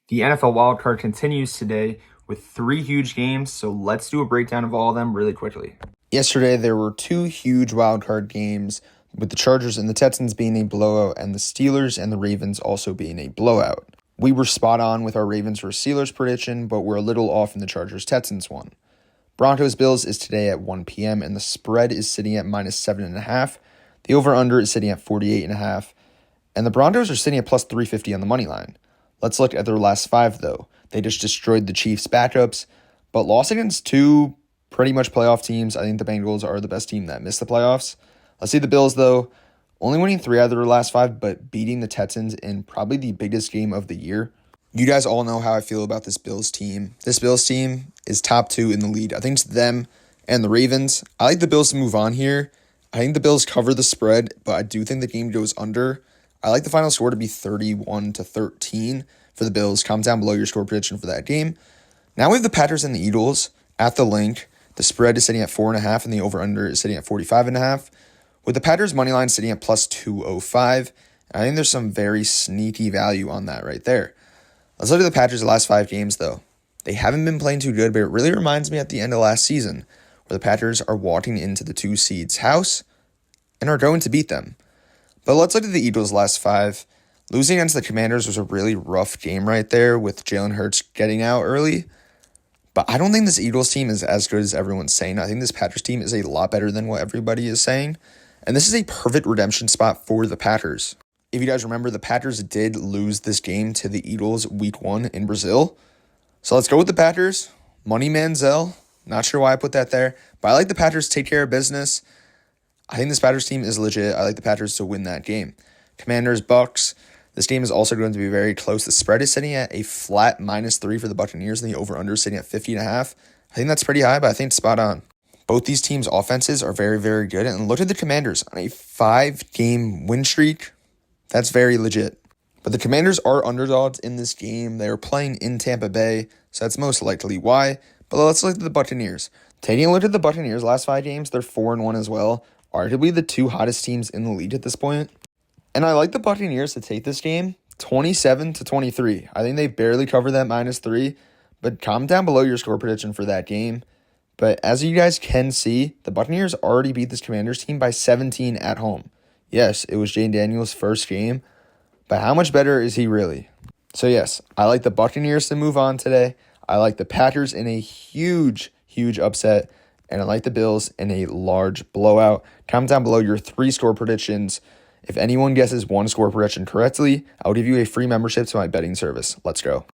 The NFL wildcard continues today with three huge games, so let's do a breakdown of all of them really quickly. Yesterday, there were two huge wildcard games, with the Chargers and the Texans being a blowout and the Steelers and the Ravens also being a blowout. We were spot on with our Ravens vs. Steelers prediction, but we're a little off in the Chargers-Texans one. Broncos-Bills is today at 1 p.m., and the spread is sitting at -7.5. The over-under is sitting at 48.5, and the Broncos are sitting at plus 350 on the money line. Let's look at their last five, though. They just destroyed the Chiefs' backups, but lost against two pretty much playoff teams. I think the Bengals are the best team that missed the playoffs. Let's see the Bills, though. Only winning 3 out of their last 5, but beating the Texans in probably the biggest game of the year. You guys all know how I feel about this Bills team. This Bills team is top 2 in the lead. I think it's them and the Ravens. I like the Bills to move on here. I think the Bills cover the spread, but I do think the game goes under. I like the final score to be 31-13 for the Bills. Comment down below your score prediction for that game. Now we have the Packers and the Eagles at the link. The spread is sitting at 4.5, and the over-under is sitting at 45.5. With the Packers' money line sitting at plus 205, I think there's some very sneaky value on that right there. Let's look at the Packers' last 5 games, though. They haven't been playing too good, but it really reminds me at the end of last season, where the Packers are walking into the 2 seeds' house and are going to beat them. But let's look at the Eagles' last 5. Losing against the Commanders was a really rough game right there, with Jalen Hurts getting out early. But I don't think this Eagles team is as good as everyone's saying. I think this Packers team is a lot better than what everybody is saying. And this is a perfect redemption spot for the Packers. If you guys remember, the Packers did lose this game to the Eagles week 1 in Brazil. So let's go with the Packers. Money Manziel. Not sure why I put that there. But I like the Packers to take care of business. I think this Packers team is legit. I like the Packers to win that game. Commanders, Bucks. This game is also going to be very close. The spread is sitting at a flat -3 for the Buccaneers, and the over-under is sitting at 50.5. I think that's pretty high, but I think it's spot on. Both these teams' offenses are very, very good. And look at the Commanders on a 5-game win streak. That's very legit. But the Commanders are underdogs in this game. They are playing in Tampa Bay, so that's most likely why. But let's look at the Buccaneers. Taking a look at the Buccaneers' last 5 games, they're 4-1 as well. Arguably the 2 hottest teams in the league at this point. And I like the Buccaneers to take this game 27-23. I think they barely cover that -3. But comment down below your score prediction for that game. But as you guys can see, the Buccaneers already beat this Commanders team by 17 at home. Yes, it was Jayden Daniels' first game, but how much better is he really? So yes, I like the Buccaneers to move on today. I like the Packers in a huge, huge upset, and I like the Bills in a large blowout. Comment down below your 3 score predictions. If anyone guesses 1 score prediction correctly, I'll give you a free membership to my betting service. Let's go.